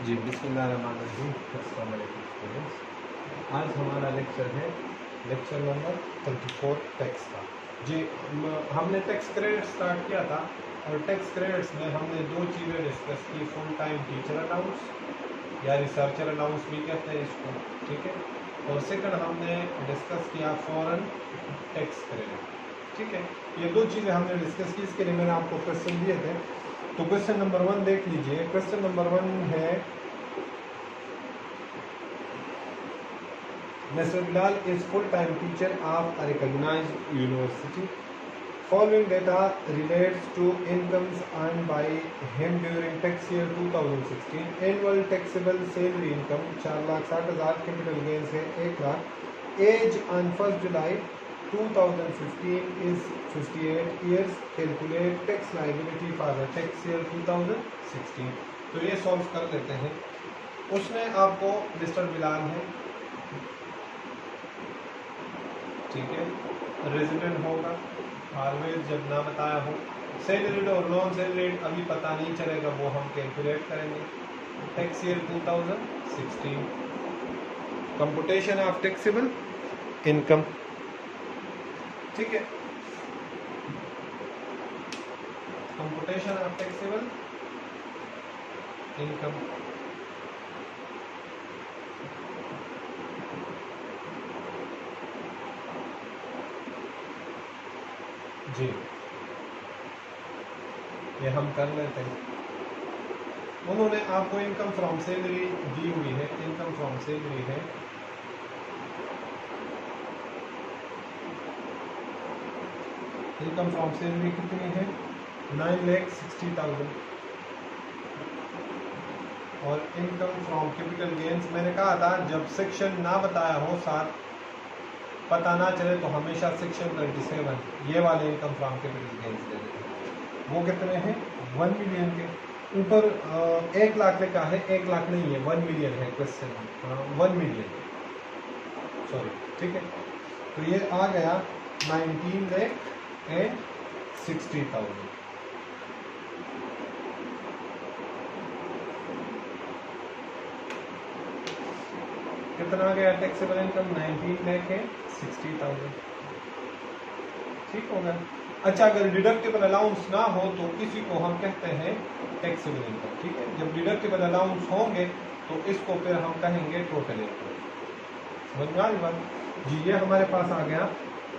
जी बिस्मिल्लाहिर्रहमानिर्रहीम। अस्सलाम वालेकुम स्टूडेंट्स, आज हमारा लेक्चर है लेक्चर नंबर 24 टैक्स का। जी हमने टैक्स क्रेडिट स्टार्ट किया था और टैक्स क्रेडिट्स में हमने दो चीज़ें डिस्कस की, फुल टाइम टीचर अलाउंस या रिसर्चर अलाउंस भी कहते हैं इसको, ठीक है। और सेकंड हमने डिस्कस किया फॉरेन टैक्स क्रेडिट, ठीक है। ये दो चीज़ें हमने डिस्कस की। इसके लिए मैंने आपको क्वेश्चन दिए थे, तो क्वेश्चन नंबर 1 देख लीजिए। क्वेश्चन नंबर 1 है, Mr. Bilal is full-time teacher of a recognized university. Following data relates to incomes earned by him during tax year 2016. Annual taxable salary income 4,60,000, capital gains है 1 lakh. Age on 1st July 2015 is 58 years. Calculate tax liability for the tax year 2016. तो ये solve कर लेते हैं। उसने आपको mister Bilal है, ठीक है, रेजिडेंट होगा ऑलवेज जब ना बताया हो। सैलरीड और नॉन सैलरीड अभी पता नहीं चलेगा, वो हम कैलकुलेट करेंगे। Tax year 2016, computation of taxable income, ठीक है, कंप्यूटेशन ऑफ टैक्सेबल इनकम। जी ये हम कर लेते हैं। उन्होंने आपको इनकम फ्रॉम सैलरी दी हुई है, इनकम फ्रॉम सैलरी है इनकम फ्रॉम सैलरी कितनी है 9,60,000। और इनकम फ्रॉम कैपिटल गेन्स मैंने कहा था जब सेक्शन ना बताया हो, साथ पता ना चले तो हमेशा सेक्शन 27 ये वाले इनकम फ्रॉम कैपिटल गेन्स दे देते हैं। वो कितने हैं 1 मिलियन के ऊपर। 1 लाख लिखा है, 1 लाख नहीं है 1 मिलियन है क्वेश्चन, 1 मिलियन सॉरी, ठीक है। तो ये आ गया 19,60,000। कितना आ गया टैक्सेबल इनकम 19,60,000, ठीक होगा। अच्छा, अगर डिडक्टेबल अलाउंस ना हो तो इसी को हम कहते हैं टैक्सेबल इनकम, ठीक है। जब डिडक्टेबल अलाउंस होंगे तो इसको फिर हम कहेंगे टोटल इनकम। समझ में आ रही बात जी। ये हमारे पास आ गया।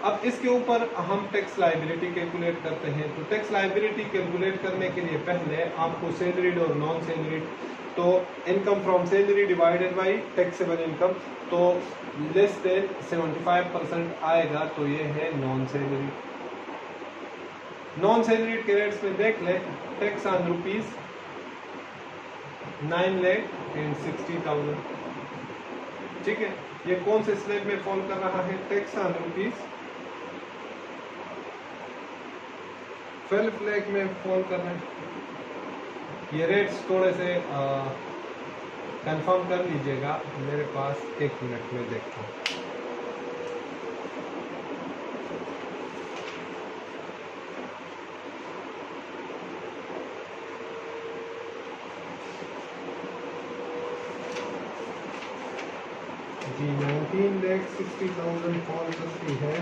अब इसके ऊपर हम टैक्स लायबिलिटी कैलकुलेट करते हैं। तो टैक्स लायबिलिटी कैलकुलेट करने के लिए पहले आपको सैलरीड और नॉन सैलरीड, तो income from salary divided by taxable income, तो लेस देन 75% आएगा, तो ये है नॉन सैलरी। नॉन सैलरी के रेट्स में देख ले, टैक्स ऑन रुपीज 9,60,000, ठीक है। ये कौन से स्लैब में फॉल कर रहा है, टैक्स ऑन रुपीज 12 लाख में फॉल कर रहे हैं। ये रेट्स थोड़े से कंफर्म कर लीजिएगा, मेरे पास 1 मिनट में देखता हूँ। जी 19,60,000 फॉल करती है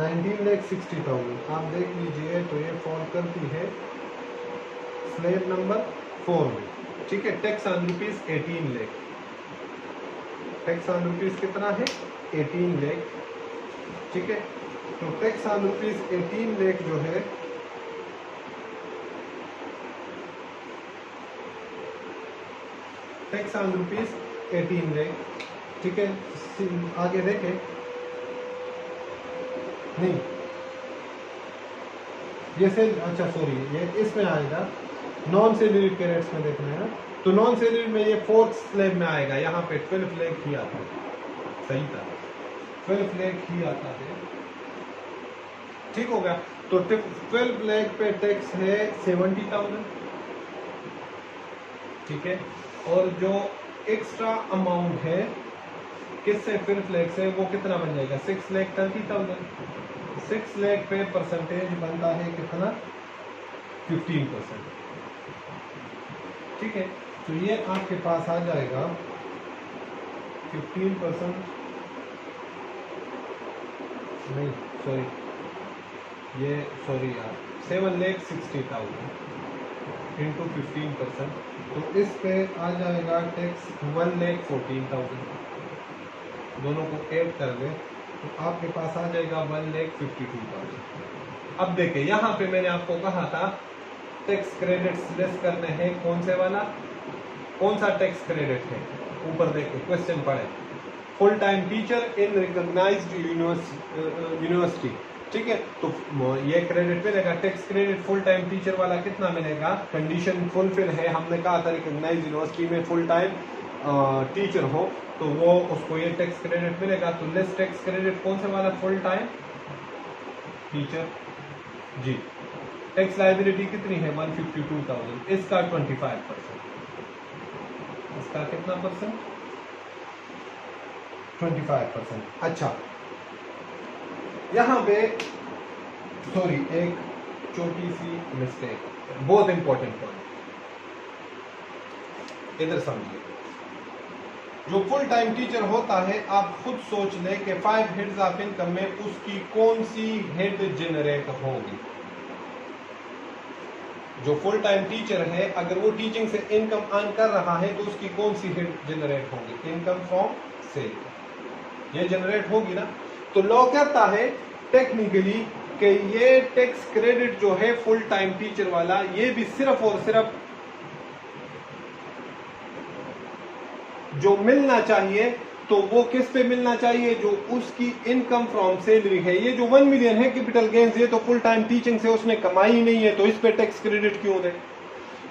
$19,60,000। आप देख लीजिए तो ये फॉल करती है स्लैब नंबर 4 में, ठीक है। Tax on rupees 18 lakh, tax on rupees कितना है 18 लाख, ठीक है। तो टैक्स ऑन रुपीज 18 लाख जो है टैक्स ऑन रुपीज 18 लाख, ठीक है। आगे देखें, नहीं ये से, अच्छा सॉरी, ये इसमें आएगा नॉन सैलरी के रेट्स में देखना है ना। तो नॉन सैलरी में ये 4th स्लैब में आएगा, यहाँ पे 12 लाख ही आता है, सही था 12 लाख ही आता है, ठीक हो गया। तो 12 लाख पे टैक्स है 70,000, ठीक है। और जो एक्स्ट्रा अमाउंट है किससे? 5 लाख से। वो कितना बन जाएगा? 6,30,000। 6 लाख पे परसेंटेज बनता है कितना? 15%। ठीक है, तो ये आपके पास आ जाएगा 15%, नहीं सॉरी, ये सॉरी यार, 7,60,000 इंटू 15%, तो इस पे आ जाएगा टैक्स 1,14,000। दोनों को ऐड कर दें तो आपके पास आ जाएगा 1,52,000। अब देखिए यहाँ पे मैंने आपको कहा था टैक्स क्रेडिट्स लेस करने हैं। कौन से वाला? कौन सा टैक्स क्रेडिट है? ऊपर देखिए क्वेश्चन पढ़े, full time teacher in recognised university. ठीक है, तो ये क्रेडिट मिलेगा, tax credit full time teacher वाला कितना मिलेगा? कंडीशन फुलफिल है, हमने कहा था रिकॉग्नाइज्ड यूनिवर्सिटी में फुल टाइम टीचर हो तो वो उसको ये टैक्स क्रेडिट मिलेगा। तो लेस टैक्स क्रेडिट कौन से वाला? Full time teacher. जी, टैक्स लायबिलिटी कितनी है? 152,000। इसका 25%, इसका कितना परसेंट? 25%। अच्छा, यहां पे सॉरी एक छोटी सी मिस्टेक, बहुत इंपॉर्टेंट पॉइंट, इधर समझिए। जो फुल टाइम टीचर होता है, आप खुद सोच लें कि 5 हेड्स ऑफ इनकम में उसकी कौन सी हेड जनरेट होगी। जो फुल टाइम टीचर है, अगर वो टीचिंग से इनकम अर्न कर रहा है तो उसकी कौन सी हेड जनरेट होगी? इनकम फ्रॉम सेल, ये जनरेट होगी ना। तो लॉ कहता है टेक्निकली कि ये टैक्स क्रेडिट जो है फुल टाइम टीचर वाला, ये भी सिर्फ और सिर्फ जो मिलना चाहिए तो वो किस पे मिलना चाहिए? जो उसकी इनकम फ्रॉम सैलरी है। ये जो 1 मिलियन है कैपिटल गेन्स, ये तो फुल टाइम टीचिंग से उसने कमाई ही नहीं है, तो इस पे टैक्स क्रेडिट क्यों दे?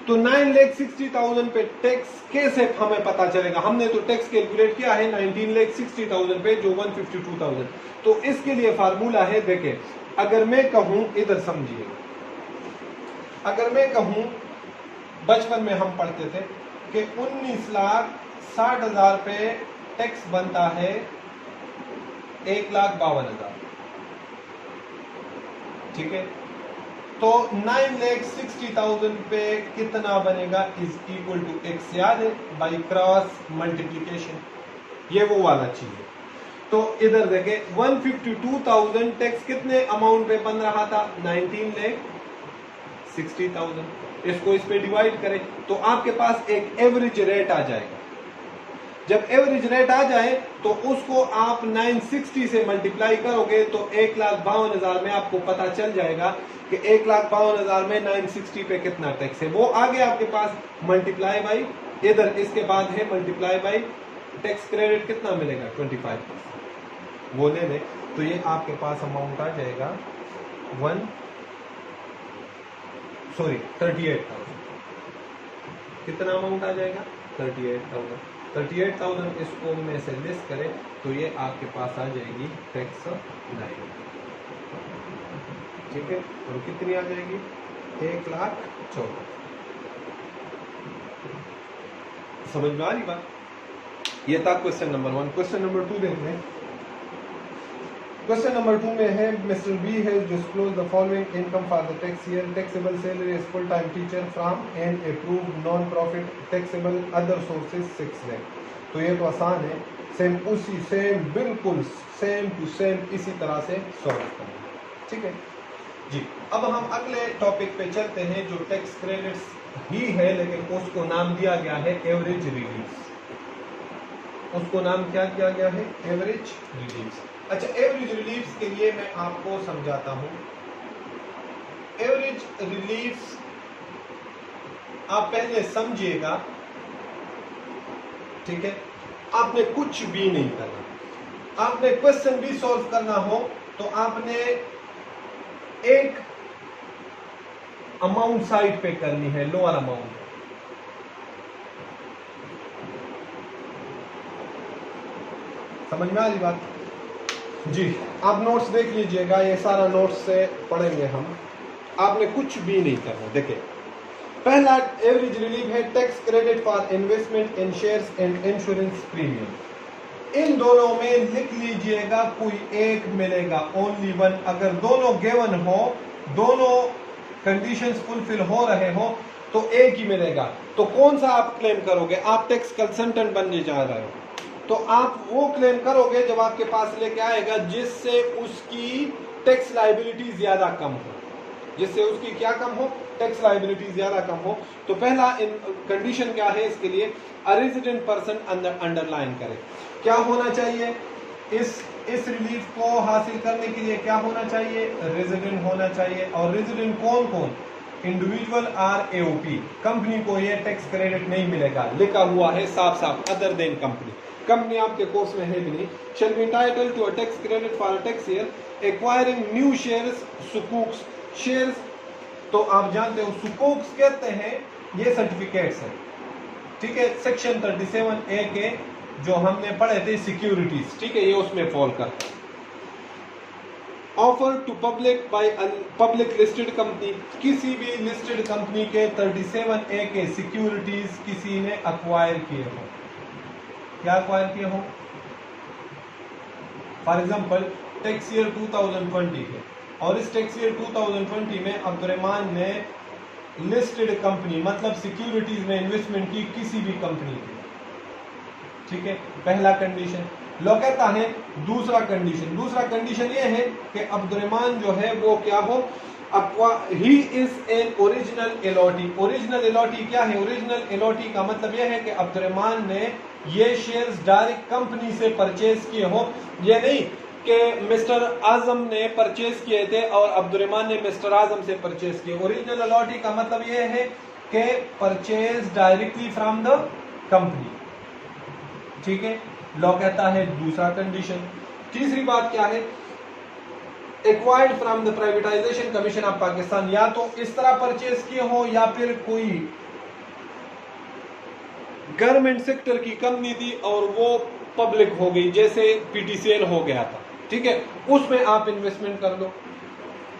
तो 9,60,000 पे टैक्स कैसे हमें पता चलेगा? हमने तो टैक्स कैलकुलेट किया है 19,60,000 पे, जो 152,000। तो इसके लिए फार्मूला है, देखें, अगर मैं कहूं, इधर समझिए, अगर मैं कहूं, बचपन में हम पढ़ते थे कि 19,60,000 पे टैक्स बनता है 1,52,000। ठीक है, तो 9,60,000 पे कितना बनेगा? इज इक्वल टू x, याद है, बाई क्रॉस मल्टीप्लीकेशन, ये वो वाला चीज है। तो इधर देखें 152,000 टैक्स कितने अमाउंट पे बन रहा था? 19,60,000। इसको इस पे डिवाइड करें तो आपके पास एक एवरेज रेट आ जाएगा। जब एवरेज रेट आ जाए तो उसको आप 960 से मल्टीप्लाई करोगे तो 1,52,000 में आपको पता चल जाएगा कि 1,52,000 में 960 पे कितना टैक्स है। वो आगे आपके पास मल्टीप्लाई बाई, इधर इसके बाद है मल्टीप्लाई बाई टैक्स क्रेडिट कितना मिलेगा? 25%। वो ले ले तो ये आपके पास अमाउंट आ जाएगा 38,000। कितना अमाउंट आ जाएगा? 38,000। 38,000 इसको में से लेस करें तो ये आपके पास आ जाएगी टैक्स लाइन। ठीक है, और कितनी आ जाएगी? 1,04,000। समझ में आ रही बात? ये था क्वेश्चन नंबर 1। क्वेश्चन नंबर 2 देख लें। क्वेश्चन नंबर 2 में है, mister B has disclose the following income for the tax year. Taxable salary as full time teacher from an approved non profit taxable other sources 6 lakh. तो ये तो आसान है, same उसी सेम बिल्कुल सेम टू सेम इसी तरह से सॉल्व करना। ठीक है जी, अब हम अगले टॉपिक पे चलते हैं जो टैक्स क्रेडिट्स ही है, लेकिन उसको नाम दिया गया है एवरेज रिलीफ्स। उसको नाम क्या किया गया है? Average reliefs. अच्छा, एवरेज रिलीफ्स के लिए मैं आपको समझाता हूं। एवरेज रिलीफ्स आप पहले समझिएगा, ठीक है? आपने कुछ भी नहीं करना, आपने क्वेश्चन भी सॉल्व करना हो तो आपने एक अमाउंट साइड पे करनी है, लोअर अमाउंट। समझ में आ रही बात? जी, आप नोट्स देख लीजिएगा, ये सारा नोट्स से पढ़ेंगे हम। आपने कुछ भी नहीं करना। देखिए, पहला एवरेज रिलीफ है tax credit for investment in shares and insurance premium. इन दोनों में लिख लीजिएगा कोई एक मिलेगा, ओनली वन। अगर दोनों गिवन हो, दोनों कंडीशंस फुलफिल हो रहे हो तो एक ही मिलेगा। तो कौन सा आप क्लेम करोगे? आप टैक्स कंसल्टेंट बनने जा रहे हो तो आप वो क्लेम करोगे जब आपके पास लेके आएगा जिससे उसकी टैक्स लायबिलिटी ज्यादा कम हो, जिससे उसकी क्या कम हो? टैक्स लायबिलिटी ज्यादा कम हो। तो पहला कंडीशन क्या है इसके लिए? अ रेजिडेंट पर्सन अंडरलाइन करे। क्या होना चाहिए? इस रिलीफ को हासिल करने के लिए क्या होना चाहिए? रेजिडेंट होना चाहिए। और रेजिडेंट कौन कौन? Individual are AOP. कंपनी को ये टैक्स क्रेडिट नहीं मिलेगा, लिखा हुआ है साफ साफ, अदर देन कंपनी। कंपनी आपके कोर्स में है भी नहीं। Shall be entitled to a tax credit for a tax year acquiring new shares सुकूक्स। शेयर्स तो आप जानते हो सुकूक्स कहते हैं, ये सर्टिफिकेट्स है, ठीक है। सेक्शन 37A के जो हमने पढ़े थे सिक्योरिटीज, ठीक है, ये उसमें फॉल करता है। Offer to public by public listed company, किसी भी लिस्टेड कंपनी के 37A के सिक्योरिटीज किसी ने अक्वायर किए हो। क्या अक्वायर किए हो? फॉर एग्जांपल टैक्स ईयर 2020 के, और इस टैक्स ईयर 2020 में अब्दुर्रहमान ने लिस्टेड कंपनी मतलब सिक्योरिटीज में इन्वेस्टमेंट की किसी भी कंपनी की, ठीक है, पहला कंडीशन। लो कहता है दूसरा कंडीशन ये है कि अब्दुर्रहमान जो है वो क्या हो? He is an original allottee. Original allottee क्या है? ओरिजिनल एलॉटी का मतलब यह है कि अब्दुर्रहमान ने ये शेयर्स डायरेक्ट कंपनी से परचेज किए हो। ये नहीं कि मिस्टर आजम ने परचेज किए थे और अब्दुर्रहमान ने मिस्टर आजम से परचेज किए। ओरिजिनल एलॉटी का मतलब यह है कि purchase directly from the company, ठीक है। लॉ कहता है दूसरा कंडीशन। तीसरी बात क्या है? Acquired from the privatisation commission of Pakistan, या तो इस तरह परचेज किए हो या फिर कोई गवर्नमेंट सेक्टर की कंपनी थी और वो पब्लिक हो गई, जैसे पीटीसीएल हो गया था, ठीक है, उसमें आप इन्वेस्टमेंट कर लो।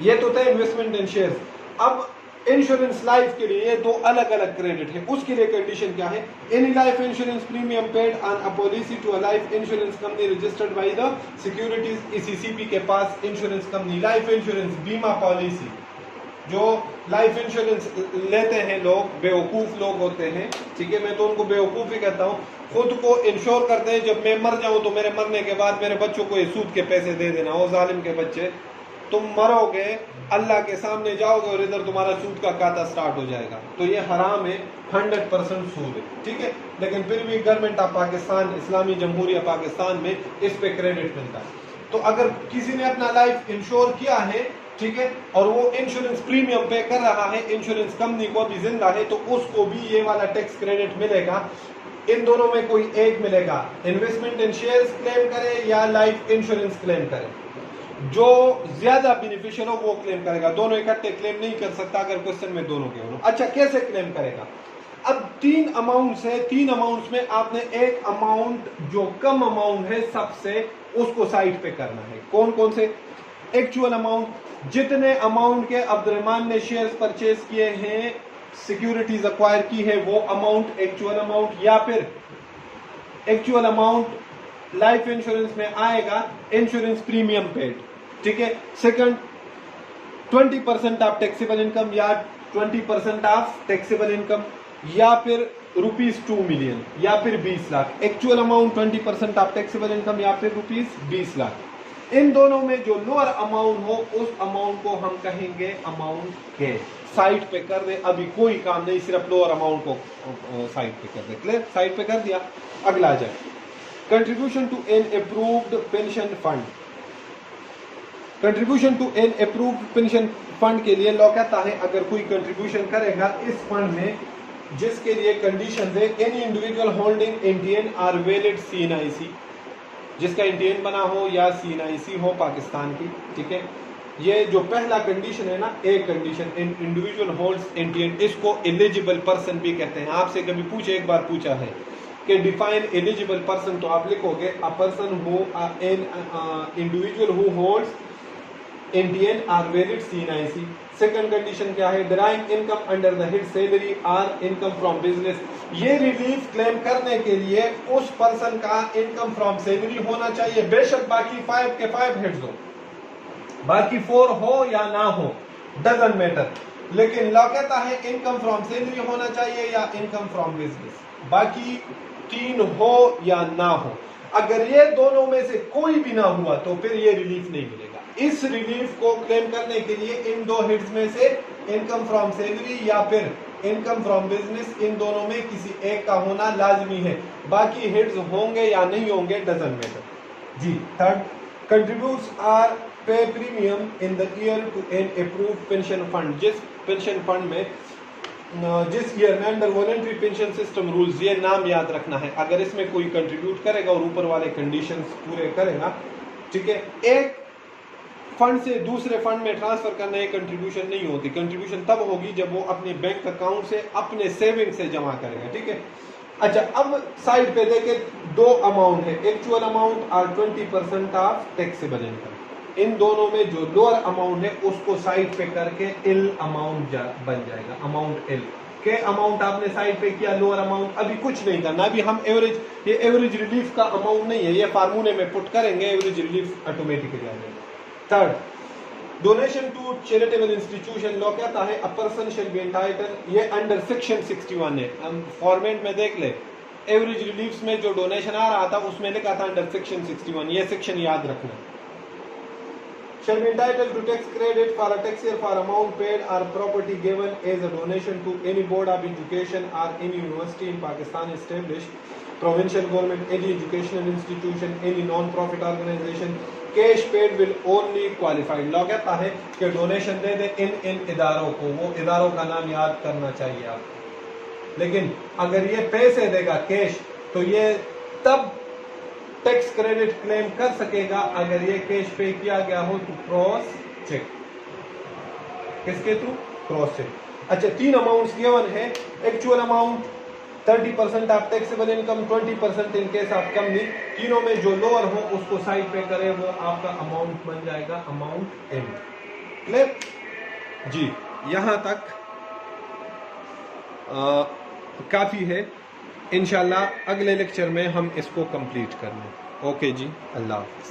ये तो था इन्वेस्टमेंट इन शेयर्स। अब इंश्योरेंस लाइफ के लिए दो अलग अलग क्रेडिट है। उसके लिए कंडीशन क्या है? Any life insurance premium paid on a policy to a life insurance company registered by the securities. ECCP के पास इंश्योरेंस कंपनी, लाइफ इंश्योरेंस बीमा पॉलिसी, जो लाइफ इंश्योरेंस लेते हैं लोग बेवकूफ लोग होते हैं, ठीक है, मैं तो उनको बेवकूफ ही कहता हूँ। खुद को इंश्योर करते हैं, जब मैं मर जाऊं तो मेरे मरने के बाद मेरे बच्चों को ये सूद के पैसे दे देना। वो जालिम के बच्चे, तुम मरोगे, अल्लाह के सामने जाओगे और इधर तुम्हारा सूद का खाता स्टार्ट हो जाएगा। तो ये हराम है, 100% सूद है, ठीक है। लेकिन फिर भी गवर्नमेंट ऑफ पाकिस्तान, इस्लामी जमहूरिया पाकिस्तान में इस पे क्रेडिट मिलता है। तो अगर किसी ने अपना लाइफ इंश्योर किया है, ठीक है, और वो इंश्योरेंस प्रीमियम पे कर रहा है, इंश्योरेंस कंपनी को भी जिंदा है, तो उसको भी ये वाला टैक्स क्रेडिट मिलेगा। इन दोनों में कोई एक मिलेगा। इन्वेस्टमेंट इन शेयर्स क्लेम करे या लाइफ इंश्योरेंस क्लेम करे, जो ज्यादा बेनिफिशियल हो वो क्लेम करेगा। दोनों इकट्ठे क्लेम नहीं कर सकता अगर क्वेश्चन में दोनों के हो। अच्छा, कैसे क्लेम करेगा? अब 3 अमाउंट है, 3 अमाउंट में आपने एक अमाउंट जो कम अमाउंट है सबसे, उसको साइड पे करना है। कौन कौन से? एक्चुअल अमाउंट, जितने अमाउंट के अब्दुर्रहमान ने शेयर्स परचेज किए हैं, सिक्योरिटीज अक्वायर की है, वो अमाउंट एक्चुअल अमाउंट, या फिर एक्चुअल अमाउंट लाइफ इंश्योरेंस में आएगा इंश्योरेंस प्रीमियम पेड, ठीक है। सेकंड, 20% ऑफ टैक्सेबल इनकम या 20% ऑफ टैक्सेबल इनकम, या फिर ₹2 मिलियन या फिर 20 lakh. Actual amount 20% of taxable income या फिर ₹20 लाख। इन दोनों में जो लोअर अमाउंट हो उस अमाउंट को हम कहेंगे अमाउंट के। साइड पे कर दे, अभी कोई काम नहीं, सिर्फ लोअर अमाउंट को साइड पे कर दे। क्लियर? साइड पे कर दिया। अगला आ जाए, contribution to an approved pension fund. Contribution to an approved pension fund के लिए लॉ कहता है अगर कोई कंट्रीब्यूशन करेगा इस फंड में, जिसके लिए कंडीशन है any individual holding Indian or valid CNIC, जिसका इंडियन बना हो या CNIC हो पाकिस्तान की, ठीक है। ये जो पहला कंडीशन है ना, एक कंडीशन, इंडिविजुअल होल्ड्स इंडियन, इसको एलिजिबल पर्सन भी कहते हैं। आपसे कभी पूछे, एक बार पूछा है कि डिफाइन एलिजिबल पर्सन, तो आप लिखोगे a person who an individual who holds NTN are varied C9C। Second condition क्या है, derive income under the head salary or income from business। ये रिलीफ क्लेम करने के लिए उस पर्सन का इनकम फ्रॉम सैलरी होना चाहिए, बेशक बाकी 5 के 5 हेड्स हो, बाकी 4 हो या ना हो, डजंट मैटर, लेकिन लॉ कहता है इनकम फ्रॉम सैलरी होना चाहिए या इनकम फ्रॉम बिजनेस, बाकी 3 हो या ना हो। अगर ये दोनों में से कोई भी ना हुआ तो फिर ये रिलीफ नहीं मिलेगा। इस रिलीफ को क्लेम करने के लिए इन 2 हेड्स में से इनकम फ्रॉम सैलरी या फिर इनकम फ्रॉम बिजनेस, इन दोनों में किसी एक का होना लाजमी है, बाकी हेड्स होंगे या नहीं होंगे डजंट मैटर जी। Third, contributes or pay premium in the year to an approved pension fund. जिस पेंशन फंड में जिस ईयर में under voluntary pension system rules, ये नाम याद रखना है, अगर इसमें कोई कंट्रीब्यूट करेगा और ऊपर वाले कंडीशंस पूरे करेगा, ठीक है, एक फंड से दूसरे फंड में ट्रांसफर करना ये कंट्रीब्यूशन नहीं होती। कंट्रीब्यूशन तब होगी जब वो अपने बैंक अकाउंट से अपने सेविंग से जमा करेगा, ठीक है। अच्छा, अब साइड पे देखे 2 अमाउंट है, एक्चुअल अमाउंट और 20% ऑफ टैक्सेबल इनकम। इन दोनों में जो लोअर अमाउंट है उसको साइड पे करके इल अमाउंट बन जाएगा, अमाउंट इल के अमाउंट आपने साइड पे किया, लोअर अमाउंट अभी कुछ नहीं करना, अभी हम एवरेज, ये एवरेज रिलीफ का अमाउंट नहीं है, ये फार्मूले में पुट करेंगे, एवरेज रिलीफ ऑटोमेटिकली आ जाएगा। Third, donation to charitable institution, law कहता है a person shall be entitle, ये अंडर सेक्शन 61 है, हम फॉर्मेट में देख ले, एवरेज रिलीफ्स में जो डोनेशन आ रहा था उसमें लिखा था अंडर सेक्शन 61, ये सेक्शन याद रखना। shall be entitled to tax credit for a tax year for amount paid or property given as a donation to any board of education or any university in Pakistan established, provincial government, any educational institution, any non-profit organization, cash paid will only qualify। Law कहता है कि donation दे दे इन इदारों को, वो इदारों का नाम याद करना चाहिए आपको, लेकिन अगर ये पैसे देगा कैश तो ये तब टैक्स क्रेडिट क्लेम कर सकेगा अगर ये कैश पे किया गया हो तो क्रॉस चेक, किसके थ्रू, क्रॉस चेक। अच्छा, 3 अमाउंट्स गिवन है, actual amount 30% of taxable income, 20% in case of company, तीनों में जो लोअर हो उसको साइड पे करे, वो आपका अमाउंट बन जाएगा अमाउंट एम। क्लियर जी, यहां तक काफी है, इंशाल्लाह अगले लेक्चर में हम इसको कंप्लीट कर लें। ओके जी, अल्लाह हाफिज।